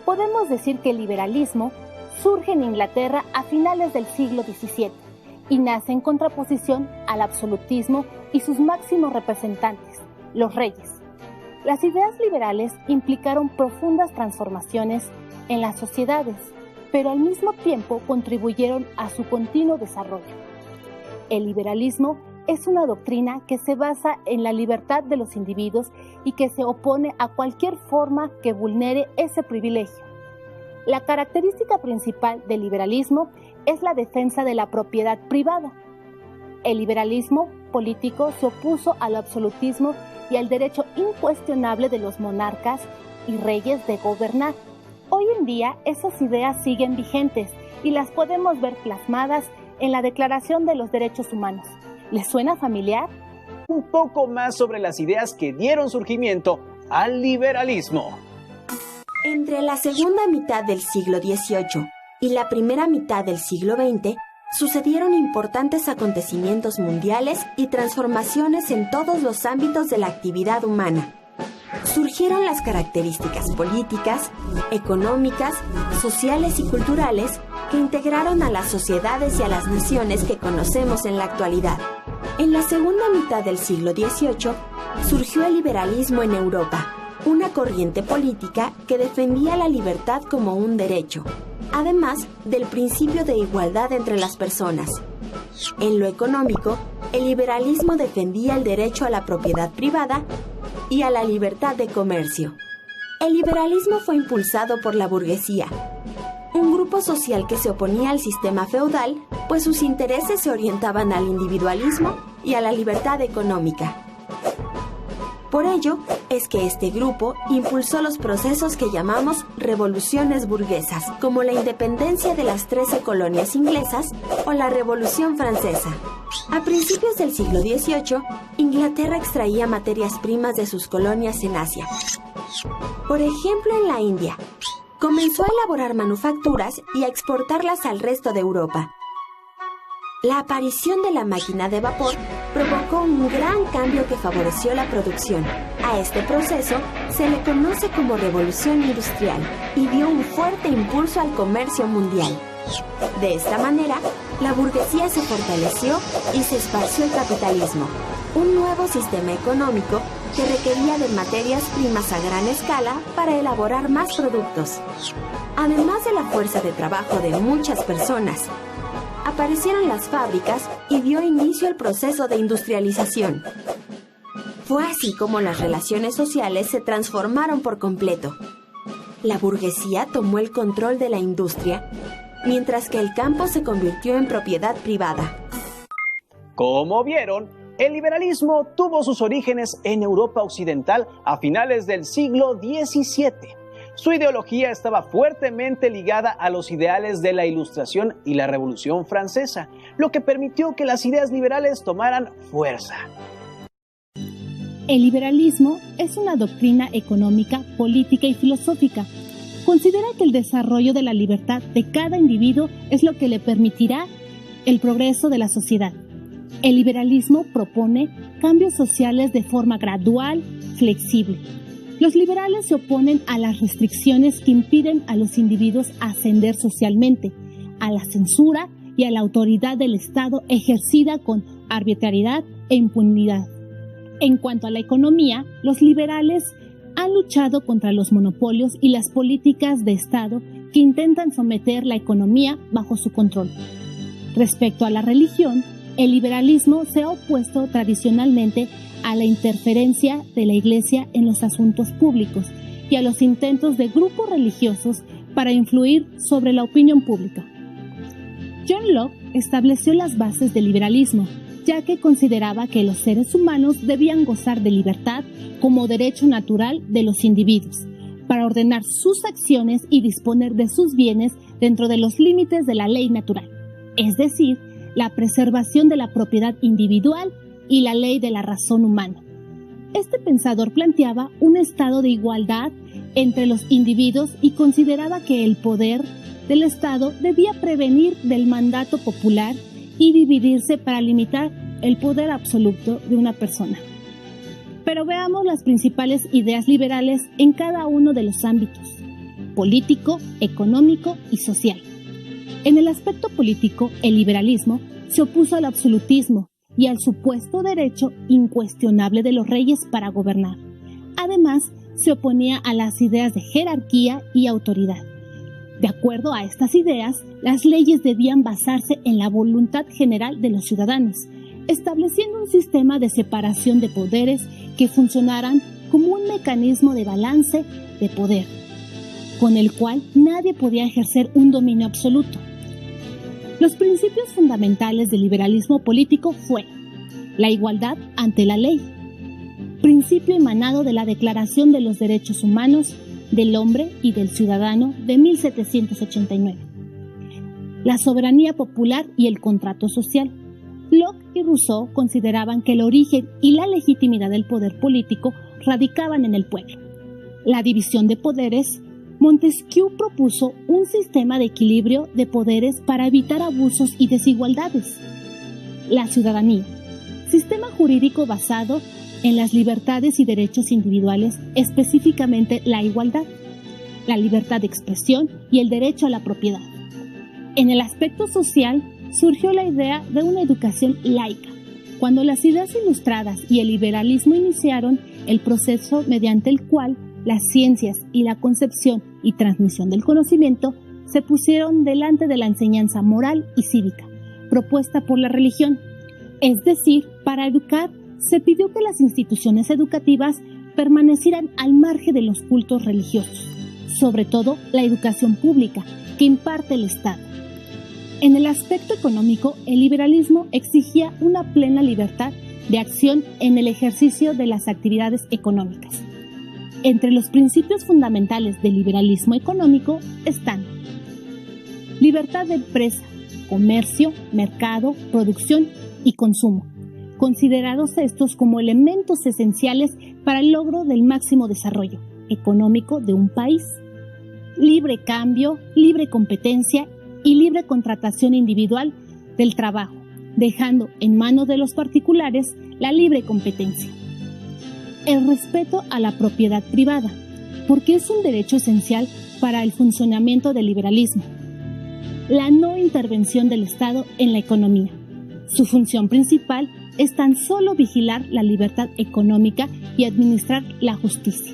Podemos decir que el liberalismo surge en Inglaterra a finales del siglo XVII y nace en contraposición al absolutismo y sus máximos representantes, los reyes. Las ideas liberales implicaron profundas transformaciones en las sociedades, pero al mismo tiempo contribuyeron a su continuo desarrollo. El liberalismo es una doctrina que se basa en la libertad de los individuos y que se opone a cualquier forma que vulnere ese privilegio. La característica principal del liberalismo es la defensa de la propiedad privada. El liberalismo político se opuso al absolutismo y al derecho incuestionable de los monarcas y reyes de gobernar. Hoy en día esas ideas siguen vigentes y las podemos ver plasmadas en la Declaración de los Derechos Humanos. ¿Les suena familiar? Un poco más sobre las ideas que dieron surgimiento al liberalismo. Entre la segunda mitad del siglo XVIII y la primera mitad del siglo XX, sucedieron importantes acontecimientos mundiales y transformaciones en todos los ámbitos de la actividad humana. Surgieron las características políticas, económicas, sociales y culturales que integraron a las sociedades y a las naciones que conocemos en la actualidad. En la segunda mitad del siglo XVIII surgió el liberalismo en Europa, una corriente política que defendía la libertad como un derecho, además del principio de igualdad entre las personas. En lo económico, el liberalismo defendía el derecho a la propiedad privada y a la libertad de comercio. El liberalismo fue impulsado por la burguesía, un grupo social que se oponía al sistema feudal, pues sus intereses se orientaban al individualismo y a la libertad económica. Por ello, es que este grupo impulsó los procesos que llamamos revoluciones burguesas, como la independencia de las 13 colonias inglesas o la Revolución Francesa. A principios del siglo XVIII, Inglaterra extraía materias primas de sus colonias en Asia. Por ejemplo, en la India, comenzó a elaborar manufacturas y a exportarlas al resto de Europa. La aparición de la máquina de vapor provocó un gran cambio que favoreció la producción. A este proceso se le conoce como Revolución Industrial y dio un fuerte impulso al comercio mundial. De esta manera, la burguesía se fortaleció y se esparció el capitalismo, un nuevo sistema económico que requería de materias primas a gran escala para elaborar más productos. Además de la fuerza de trabajo de muchas personas, aparecieron las fábricas y dio inicio al proceso de industrialización. Fue así como las relaciones sociales se transformaron por completo. La burguesía tomó el control de la industria, mientras que el campo se convirtió en propiedad privada. Como vieron, el liberalismo tuvo sus orígenes en Europa Occidental a finales del siglo XVII. Su ideología estaba fuertemente ligada a los ideales de la Ilustración y la Revolución Francesa, lo que permitió que las ideas liberales tomaran fuerza. El liberalismo es una doctrina económica, política y filosófica. Considera que el desarrollo de la libertad de cada individuo es lo que le permitirá el progreso de la sociedad. El liberalismo propone cambios sociales de forma gradual, flexible. Los liberales se oponen a las restricciones que impiden a los individuos ascender socialmente, a la censura y a la autoridad del Estado ejercida con arbitrariedad e impunidad. En cuanto a la economía, los liberales han luchado contra los monopolios y las políticas de Estado que intentan someter la economía bajo su control. Respecto a la religión, el liberalismo se ha opuesto tradicionalmente a la interferencia de la Iglesia en los asuntos públicos y a los intentos de grupos religiosos para influir sobre la opinión pública. John Locke estableció las bases del liberalismo, ya que consideraba que los seres humanos debían gozar de libertad como derecho natural de los individuos, para ordenar sus acciones y disponer de sus bienes dentro de los límites de la ley natural, es decir, la preservación de la propiedad individual y la ley de la razón humana. Este pensador planteaba un estado de igualdad entre los individuos y consideraba que el poder del Estado debía prevenir del mandato popular y dividirse para limitar el poder absoluto de una persona. Pero veamos las principales ideas liberales en cada uno de los ámbitos. político, económico y social. En el aspecto político, el liberalismo se opuso al absolutismo y al supuesto derecho incuestionable de los reyes para gobernar. Además, se oponía a las ideas de jerarquía y autoridad. De acuerdo a estas ideas, las leyes debían basarse en la voluntad general de los ciudadanos, estableciendo un sistema de separación de poderes que funcionaran como un mecanismo de balance de poder, con el cual nadie podía ejercer un dominio absoluto. Los principios fundamentales del liberalismo político fue la igualdad ante la ley, principio emanado de la Declaración de los Derechos Humanos del Hombre y del Ciudadano de 1789, la soberanía popular y el contrato social. Locke y Rousseau consideraban que el origen y la legitimidad del poder político radicaban en el pueblo. La división de poderes. Montesquieu propuso un sistema de equilibrio de poderes para evitar abusos y desigualdades. La ciudadanía, sistema jurídico basado en las libertades y derechos individuales, específicamente la igualdad, la libertad de expresión y el derecho a la propiedad. En el aspecto social, surgió la idea de una educación laica, cuando las ideas ilustradas y el liberalismo iniciaron el proceso mediante el cual las ciencias y la concepción y transmisión del conocimiento se pusieron delante de la enseñanza moral y cívica, propuesta por la religión. Es decir, para educar se pidió que las instituciones educativas permanecieran al margen de los cultos religiosos, sobre todo la educación pública que imparte el Estado. En el aspecto económico, el liberalismo exigía una plena libertad de acción en el ejercicio de las actividades económicas. Entre los principios fundamentales del liberalismo económico están libertad de empresa, comercio, mercado, producción y consumo, considerados estos como elementos esenciales para el logro del máximo desarrollo económico de un país. Libre cambio, libre competencia y libre contratación individual del trabajo, dejando en manos de los particulares la libre competencia. El respeto a la propiedad privada, porque es un derecho esencial para el funcionamiento del liberalismo. La no intervención del Estado en la economía. Su función principal es tan solo vigilar la libertad económica y administrar la justicia.